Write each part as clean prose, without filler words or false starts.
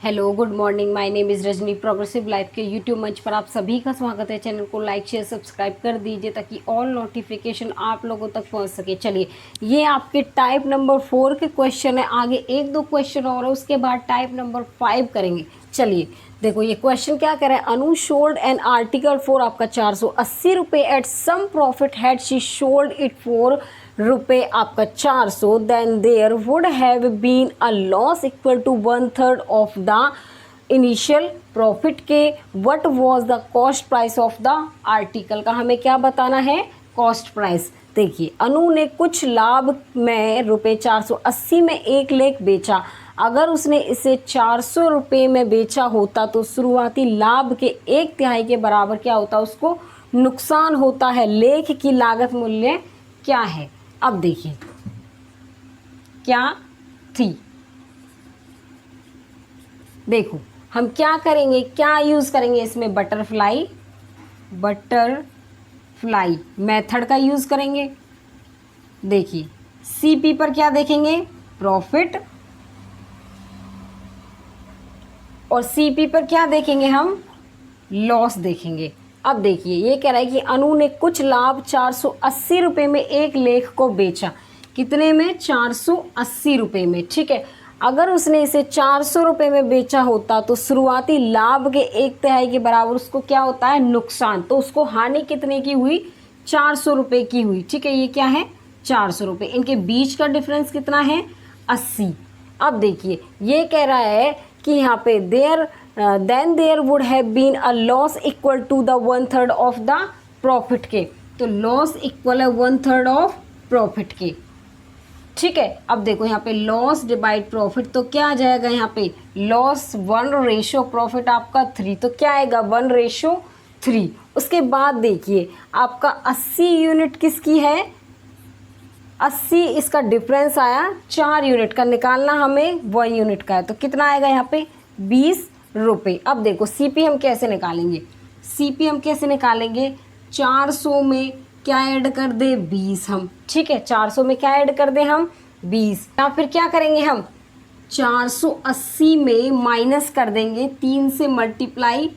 Hello good morning, my name is Rajni. Progressive life के YouTube मंच पर आप सभी का स्वागत है। चैनल को लाइक शेयर सब्सक्राइब कर दीजिए ताकि ऑल नोटिफिकेशन आप लोगों तक पहुंच सके। चलिए, ये आपके टाइप नंबर 4 के क्वेश्चन है। आगे एक दो क्वेश्चन और है, उसके बाद टाइप नंबर 5 करेंगे। चलिए देखो, ये क्वेश्चन क्या कह रहा है। Anu sold an article for आपका 480 रुपये at some profit had she sold it for रुपये आपका 400, then there would have been a loss equal to 1/3 of the initial profit के। What was the cost price of the article का हमें क्या बताना है, कॉस्ट प्राइस। देखिए, अनु ने कुछ लाभ में रुपये 480 में 1 लेख बेचा। अगर उसने इसे 400 रुपये में बेचा होता तो शुरुआती लाभ के 1/3 के बराबर क्या होता, उसको नुकसान होता है। लेख की लागत मूल्य क्या है। अब देखिए क्या थी। देखो हम क्या करेंगे, क्या यूज़ करेंगे इसमें, बटरफ्लाई मेथड का यूज़ करेंगे। देखिए सीपी पर क्या देखेंगे, प्रॉफिट, और सीपी पर क्या देखेंगे हम, लॉस देखेंगे। अब देखिए ये कह रहा है कि अनु ने कुछ लाभ 480 रुपये में 1 लेख को बेचा। कितने में, 480 रुपये में। ठीक है, अगर उसने इसे 400 रुपये में बेचा होता तो शुरुआती लाभ के 1/3 के बराबर उसको क्या होता है, नुकसान। तो उसको हानि कितने की हुई, 400 रुपये की हुई। ठीक है, ये क्या है, 400 रुपये। इनके बीच का डिफरेंस कितना है, 80। अब देखिए ये कह रहा है कि यहाँ पे then there would have been a loss equal to the 1/3 of the profit के। तो लॉस इक्वल है 1/3 ऑफ प्रॉफिट के। ठीक है, अब देखो यहाँ पे लॉस डिवाइड प्रॉफिट, तो क्या आ जाएगा यहाँ पे, लॉस 1 रेशो प्रॉफिट आपका 3, तो क्या आएगा 1:3। उसके बाद देखिए आपका 80 यूनिट किसकी है, 80 इसका डिफरेंस आया 4 यूनिट का, निकालना हमें 1 यूनिट का है। तो कितना आएगा यहाँ पे, 20 रुपये। अब देखो सीपी हम कैसे निकालेंगे, सीपी हम कैसे निकालेंगे, 400 में क्या ऐड कर दे, 20 हम। ठीक है, 400 में क्या ऐड कर दे हम, 20। या फिर क्या करेंगे हम, 480 में माइनस कर देंगे 3 से मल्टीप्लाई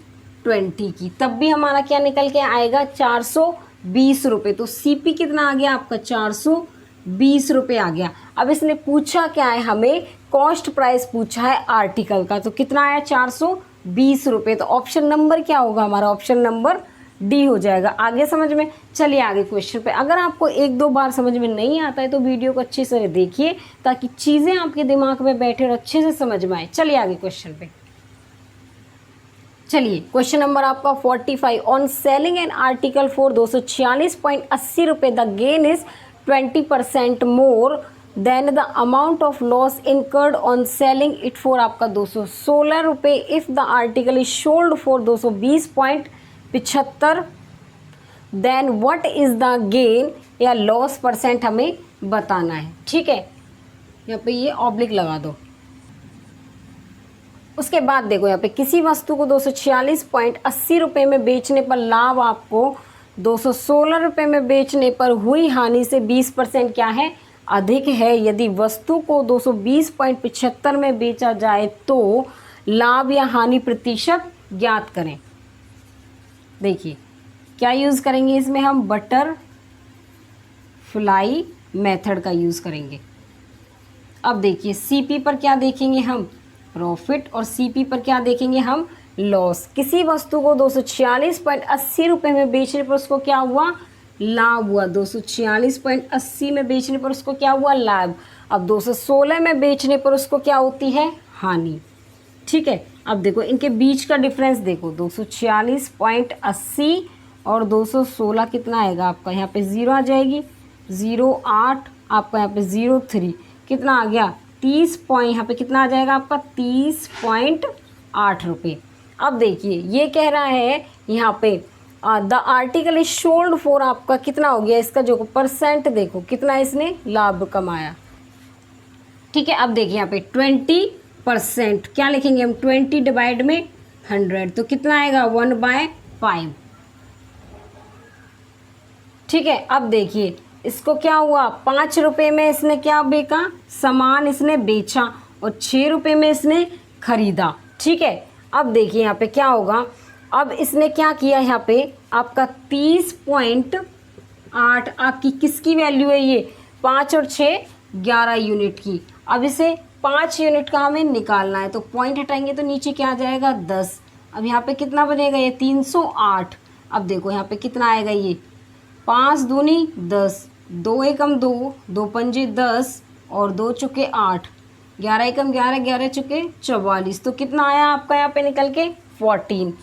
20 की, तब भी हमारा क्या निकल के आएगा, 420 रुपये। तो सीपी कितना आ गया आपका, 420 रुपये आ गया। अब इसने पूछा क्या है, हमें कॉस्ट प्राइस पूछा है आर्टिकल का, तो कितना आया, 420 रुपये। तो ऑप्शन नंबर क्या होगा हमारा, ऑप्शन नंबर डी हो जाएगा। आगे समझ में। चलिए आगे क्वेश्चन पे। अगर आपको 1-2 बार समझ में नहीं आता है तो वीडियो को अच्छे से देखिए ताकि चीज़ें आपके दिमाग में बैठे और अच्छे से समझ में आए। चलिए आगे क्वेश्चन पे। चलिए क्वेश्चन नंबर आपका 45। On selling an article for 246.80 रुपये, the gain is 20% more than the amount of loss incurred on selling it for आपका 216 रुपये। If the article is sold for 220.75, then what is the gain या loss percent हमें बताना है। ठीक है, यहाँ पे ये ऑब्लिक लगा दो। उसके बाद देखो यहाँ पे किसी वस्तु को 246.80 रुपये में बेचने पर लाभ आपको 216 रुपये में बेचने पर हुई हानि से 20% क्या है, अधिक है। यदि वस्तु को 220.75 में बेचा जाए तो लाभ या हानि प्रतिशत ज्ञात करें। देखिए क्या यूज़ करेंगे इसमें हम, बटरफ्लाई मेथड का यूज़ करेंगे। अब देखिए सीपी पर क्या देखेंगे हम, प्रॉफिट, और सीपी पर क्या देखेंगे हम, लॉस। किसी वस्तु को 246.80 रुपये में बेचने पर उसको क्या हुआ, लाभ हुआ। 246.80 में बेचने पर उसको क्या हुआ, लाभ। अब 216 में बेचने पर उसको क्या होती है, हानि। ठीक है, अब देखो इनके बीच का डिफरेंस देखो, 246.80 और 216 कितना आएगा आपका, यहाँ पे 0 आ जाएगी, 0.8 आपका, यहाँ पे 0.3 कितना आ गया, 30 पॉइंट, यहाँ पे कितना आ जाएगा आपका, 30.8 रुपये। अब देखिए ये कह रहा है यहाँ पे the article is sold for आपका कितना हो गया, इसका जो परसेंट देखो कितना इसने लाभ कमाया। ठीक है, अब देखिए यहाँ पे 20% क्या लिखेंगे हम, 20 डिवाइड में 100, तो कितना आएगा 1/5। ठीक है, अब देखिए इसको क्या हुआ, 5 रुपये में इसने क्या बेचा, सामान इसने बेचा, और 6 रुपये में इसने खरीदा। ठीक है, अब देखिए यहाँ पे क्या होगा। अब इसने क्या किया, यहाँ पे आपका 30.8 आपकी किसकी वैल्यू है, ये 5 और 6 11 यूनिट की। अब इसे 5 यूनिट का हमें निकालना है, तो पॉइंट हटाएंगे तो नीचे क्या आ जाएगा 10। अब यहाँ पे कितना बनेगा, ये 308। अब देखो यहाँ पे कितना आएगा, ये 5 दूनी 10, 2 एकम 2, 2 पंजे 10 और 2 चुके 8, 11 एकम 11, 11 चुके 44। तो कितना आया आपका यहाँ पे निकल के 14।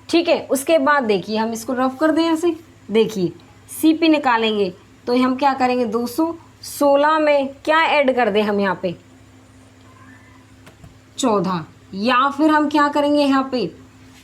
ठीक है, उसके बाद देखिए हम इसको रफ कर दें ऐसे। देखिए CP निकालेंगे तो हम क्या करेंगे, 216 में क्या ऐड कर दें हम यहाँ पे 14, या फिर हम क्या करेंगे यहाँ पे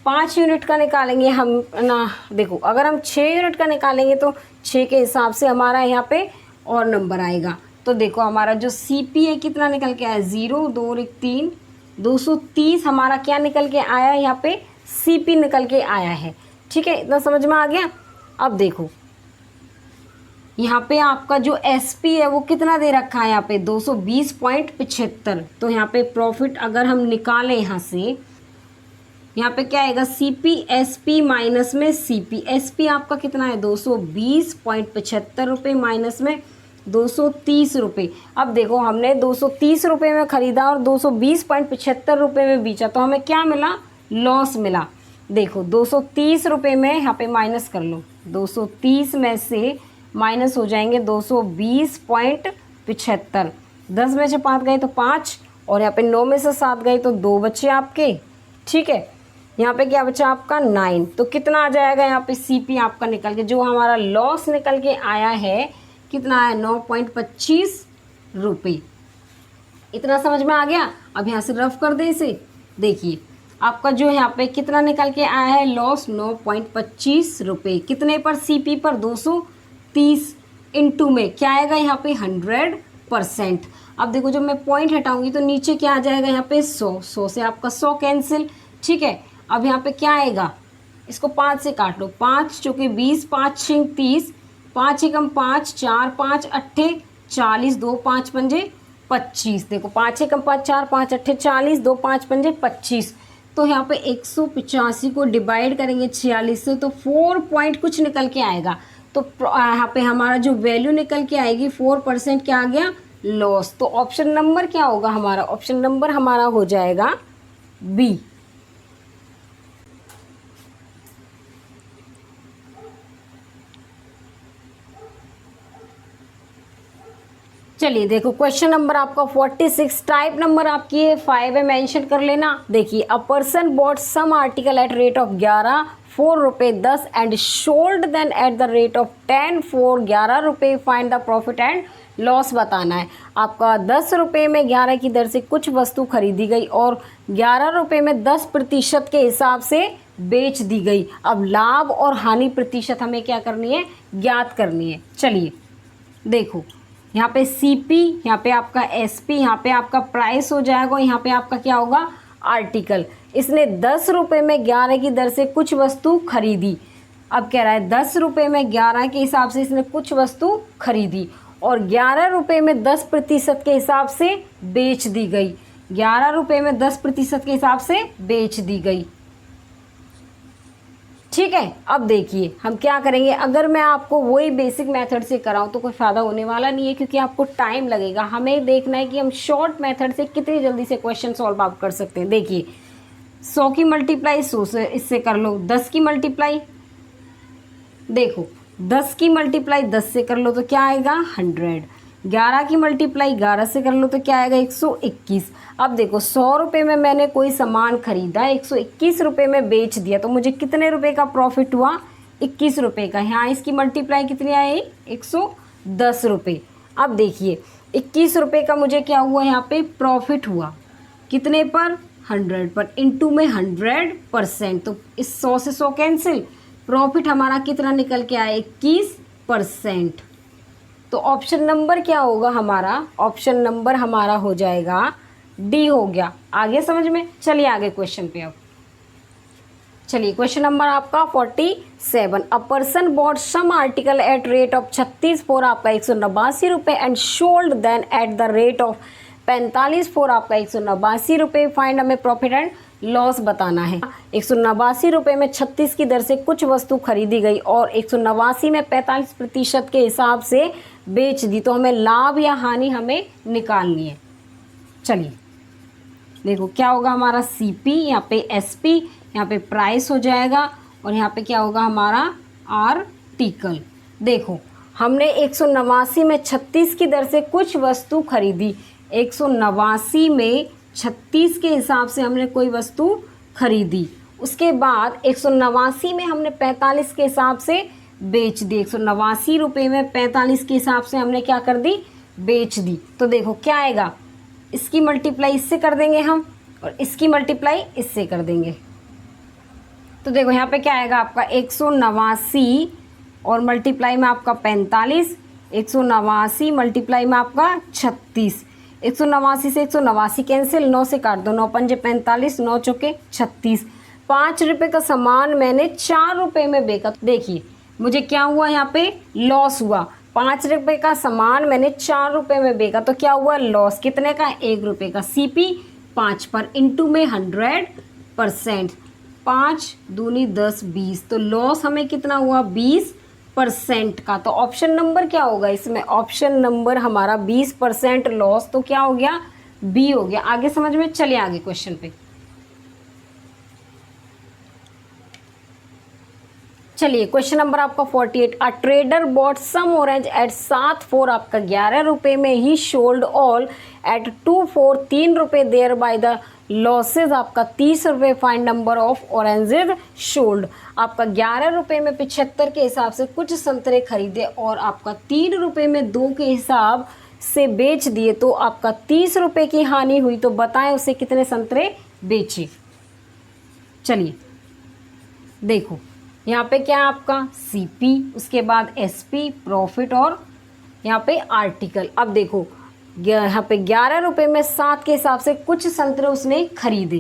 5 यूनिट का निकालेंगे हम ना। देखो अगर हम 6 यूनिट का निकालेंगे तो 6 के हिसाब से हमारा यहाँ पे और नंबर आएगा। तो देखो हमारा जो CP है कितना निकल के आया, 0 2 1 3, 230 हमारा क्या निकल के आया है, यहाँ पे CP निकल के आया है। ठीक है, इतना समझ में आ गया। अब देखो यहाँ पे आपका जो SP है वो कितना दे रखा है, यहाँ पे 220.75। तो यहाँ पे प्रॉफिट अगर हम निकालें यहाँ से, यहाँ पे क्या आएगा, CP SP माइनस में CP। SP आपका कितना है 220.75 रुपये माइनस में 230 रुपये। अब देखो हमने 230 रुपये में ख़रीदा और 220.75 रुपये में बेचा, तो हमें क्या मिला, लॉस मिला। देखो 230 रुपये में यहाँ पे माइनस कर लो, 230 में से माइनस हो जाएंगे 220.75। 10 में से 5 गए तो 5, और यहाँ पे 9 में से 7 गए तो 2 बचे आपके। ठीक है, यहाँ पे क्या बचा आपका 9। तो कितना आ जाएगा यहाँ पे CP आपका निकल के, जो हमारा लॉस निकल के आया है कितना है 9.25 रुपये। इतना समझ में आ गया। अब यहाँ से रफ कर दे इसे। देखिए आपका जो यहाँ पे कितना निकल के आया है, लॉस 9.25 रुपये। कितने पर, CP पर 230 इंटू में क्या आएगा यहाँ पे 100%। अब देखो जब मैं पॉइंट हटाऊंगी तो नीचे क्या आ जाएगा यहाँ पे 100, 100 से आपका 100 कैंसिल। ठीक है, अब यहाँ पे क्या आएगा, इसको 5 से काट लो, 5 चौके 20, 5 6 30, 5 एकम 5, 4 5 अट्ठे 40, 2 5 पंजे 25। देखो 5 एकम 5, 4 5 अट्ठे 40, 2 5 पंजे 25। तो यहाँ पे 185 को डिवाइड करेंगे 46 से तो 4 पॉइंट कुछ निकल के आएगा। तो यहाँ पे हमारा जो वैल्यू निकल के आएगी 4% क्या आ गया, लॉस। तो ऑप्शन नंबर क्या होगा हमारा, ऑप्शन नंबर हमारा हो जाएगा B। चलिए देखो क्वेश्चन नंबर आपका 46, टाइप नंबर आपकी है 5 है, मेंशन कर लेना। देखिए a person bought some article at rate of 11 4 रुपये 10 and sold then at the rate of 10 4 11 रुपये, find the profit and loss बताना है। आपका 10 रुपये में 11 की दर से कुछ वस्तु खरीदी गई और 11 रुपये में 10% के हिसाब से बेच दी गई। अब लाभ और हानि प्रतिशत हमें क्या करनी है, ज्ञात करनी है। चलिए देखो यहाँ पे CP, यहाँ पे आपका SP, यहाँ पे आपका प्राइस हो जाएगा, यहाँ पे आपका क्या होगा आर्टिकल। इसने 10 रुपये में 11 की दर से कुछ वस्तु खरीदी। अब कह रहा है 10 रुपये में 11 के हिसाब से इसने कुछ वस्तु खरीदी और 11 रुपये में 10% के हिसाब से बेच दी गई। 11 रुपये में 10% के हिसाब से बेच दी गई। ठीक है, अब देखिए हम क्या करेंगे, अगर मैं आपको वही बेसिक मेथड से कराऊं तो कोई फ़ायदा होने वाला नहीं है, क्योंकि आपको टाइम लगेगा। हमें देखना है कि हम शॉर्ट मेथड से कितनी जल्दी से क्वेश्चन सॉल्व आप कर सकते हैं। देखिए 100 की मल्टीप्लाई 100 से इससे कर लो, 10 की मल्टीप्लाई, देखो 10 की मल्टीप्लाई 10 से कर लो तो क्या आएगा 100, 11 की मल्टीप्लाई 11 से कर लो तो क्या आएगा 121। अब देखो 100 रुपये में मैंने कोई सामान खरीदा, 121 रुपये में बेच दिया, तो मुझे कितने रुपए का प्रॉफिट हुआ, 21 रुपये का। यहाँ इसकी मल्टीप्लाई कितनी आई 110 रुपये। अब देखिए 21 रुपये का मुझे क्या हुआ, यहाँ पे प्रॉफिट हुआ कितने पर 100 पर, इंटू में 100%। तो इस 100 से 100 कैंसिल, प्रॉफिट हमारा कितना निकल के आया 21%। तो ऑप्शन नंबर क्या होगा हमारा, ऑप्शन नंबर हमारा हो जाएगा D हो गया। आगे समझ में। चलिए आगे क्वेश्चन पे। अब चलिए क्वेश्चन नंबर आपका 47, a person bought some article at rate of 36 for आपका 189 रुपये and sold then at the rate of 45 for आपका 189 रुपये, फाइंड हमें प्रॉफिट एंड लॉस बताना है। 189 रुपये में 36 की दर से कुछ वस्तु खरीदी गई और 189 में 45% के हिसाब से बेच दी, तो हमें लाभ या हानि हमें निकालनी है। चलिए देखो क्या होगा हमारा CP, यहाँ पे SP, यहाँ पे प्राइस हो जाएगा और यहाँ पे क्या होगा हमारा आर्टिकल। देखो हमने 189 में 36 की दर से कुछ वस्तु खरीदी, 189 में 36 के हिसाब से हमने कोई वस्तु खरीदी, उसके बाद 189 में हमने 45 के हिसाब से बेच दी, 189 रुपये में 45 के हिसाब से हमने क्या कर दी, बेच दी। तो देखो क्या आएगा, इसकी मल्टीप्लाई इससे कर देंगे हम और इसकी मल्टीप्लाई इससे कर देंगे। तो देखो यहाँ पे क्या आएगा आपका 189 और मल्टीप्लाई में आपका 45, 189 मल्टीप्लाई में आपका 36, 189 से 189 कैंसिल, 9 से काट दो, 9 पंजे 45, 9 चौके 36। 5 रुपये का सामान मैंने 4 रुपये में बेचा। देखिए मुझे क्या हुआ, यहाँ पे लॉस हुआ। 5 रुपये का सामान मैंने 4 रुपये में बेचा तो क्या हुआ, लॉस। कितने का, 1 रुपये का। CP 5 पर इंटू में 100%, 5 दूनी 10 20, तो लॉस हमें कितना हुआ, 20% का। तो ऑप्शन नंबर क्या होगा इसमें, ऑप्शन नंबर हमारा 20% लॉस, तो क्या हो गया, बी हो गया। आगे समझ में, चलिए आगे क्वेश्चन पे चलिए। क्वेश्चन नंबर आपका 48, a trader bought some orange at 7.4, आपका 11 रुपये में ही सोल्ड ऑल एट 2.4, 3 रुपये, देयर बाय द लॉसेज आपका 30 रुपये, find number of oranges sold. आपका 11 रुपये में 75 के हिसाब से कुछ संतरे खरीदे और आपका 3 रुपये में 2 के हिसाब से बेच दिए, तो आपका 30 रुपये की हानि हुई, तो बताएं उसे कितने संतरे बेचे। चलिए देखो यहाँ पे क्या है आपका CP, उसके बाद SP प्रॉफिट और यहाँ पे आर्टिकल। अब देखो यहाँ पे 11 रुपये में 7 के हिसाब से कुछ संतरे उसने खरीदे,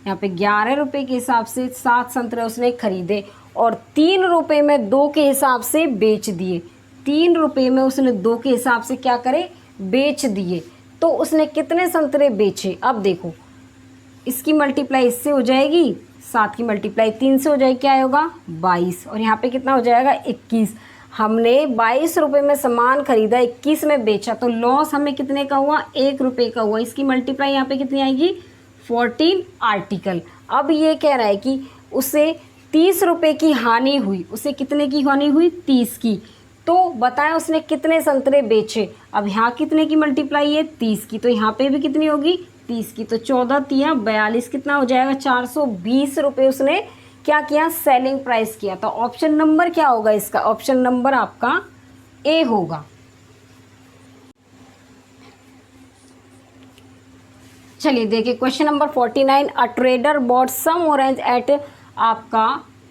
यहाँ पे 11 रुपये के हिसाब से 7 संतरे उसने खरीदे और 3 रुपये में 2 के हिसाब से बेच दिए। 3 रुपये में उसने 2 के हिसाब से क्या करे, बेच दिए, तो उसने कितने संतरे बेचे। अब देखो इसकी मल्टीप्लाई इससे हो जाएगी, 7 की मल्टीप्लाई 3 से हो जाएगी, क्या होगा 22, और यहाँ पे कितना हो जाएगा 21। हमने 22 रुपये में सामान खरीदा, 21 में बेचा, तो लॉस हमें कितने का हुआ, 1 रुपये का हुआ। इसकी मल्टीप्लाई यहाँ पे कितनी आएगी, 14 आर्टिकल। अब ये कह रहा है कि उसे 30 रुपये की हानि हुई, उसे कितने की हानि हुई, 30 की, तो बताएं उसने कितने संतरे बेचे। अब यहाँ कितने की मल्टीप्लाई है, 30 की, तो यहाँ पे भी कितनी होगी, 30 की, तो 14 तिया 42, कितना हो जाएगा 420 रुपये उसने क्या किया, सेलिंग प्राइस किया। तो ऑप्शन नंबर क्या होगा इसका, ऑप्शन नंबर आपका A होगा। चलिए देखिए question number 49, a trader bought some orange at, आपका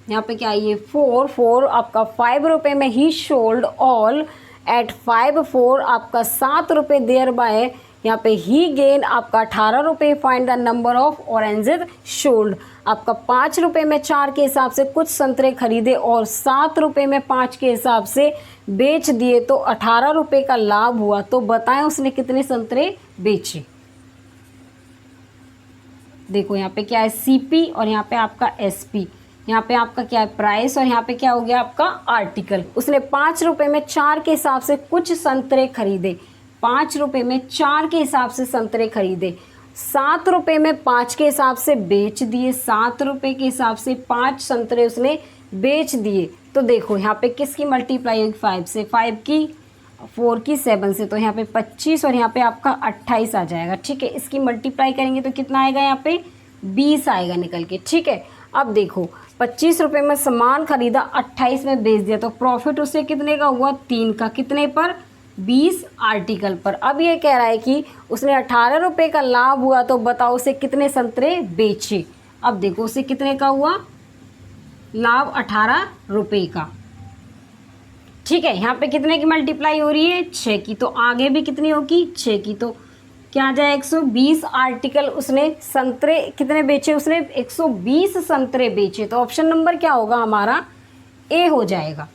यहाँ पे क्या है ये 4 आपका 5 रुपये में ही सोल्ड ऑल एट 5.4, आपका 7 रुपये, देयर बाय यहाँ पे ही गेन आपका 18 रुपये, find the number of oranges sold. आपका 5 रुपये में 4 के हिसाब से कुछ संतरे खरीदे और 7 रुपये में 5 के हिसाब से बेच दिए, तो 18 रुपये का लाभ हुआ, तो बताएं उसने कितने संतरे बेचे। देखो यहाँ पे क्या है CP और यहाँ पे आपका SP, यहाँ पे आपका क्या है प्राइस और यहाँ पे क्या हो गया आपका आर्टिकल। उसने 5 रुपये में 4 के हिसाब से कुछ संतरे खरीदे, 5 रुपये में 4 के हिसाब से संतरे खरीदे, 7 रुपये में 5 के हिसाब से बेच दिए, 7 रुपये के हिसाब से 5 संतरे उसने बेच दिए। तो देखो यहाँ पे किसकी मल्टीप्लाई होगी, 5 से, 5 की, 4 की, 7 से, तो यहाँ पे 25 और यहाँ पे आपका 28 आ जाएगा। ठीक है, इसकी मल्टीप्लाई करेंगे तो कितना आएगा, यहाँ पे 20 आएगा निकल के। ठीक है, अब देखो 25 रुपये में सामान खरीदा, 28 में बेच दिया, तो प्रॉफिट उससे कितने का हुआ, 3 का, कितने पर, 20 आर्टिकल पर। अब ये कह रहा है कि उसने 18 रुपये का लाभ हुआ, तो बताओ उसे कितने संतरे बेचे। अब देखो उसे कितने का हुआ लाभ, 18 रुपये का। ठीक है, यहाँ पे कितने की मल्टीप्लाई हो रही है, 6 की, तो आगे भी कितनी होगी, 6 की, तो क्या आ जाए 120 आर्टिकल उसने संतरे कितने बेचे, उसने 120 संतरे बेचे। तो ऑप्शन नंबर क्या होगा हमारा, A हो जाएगा।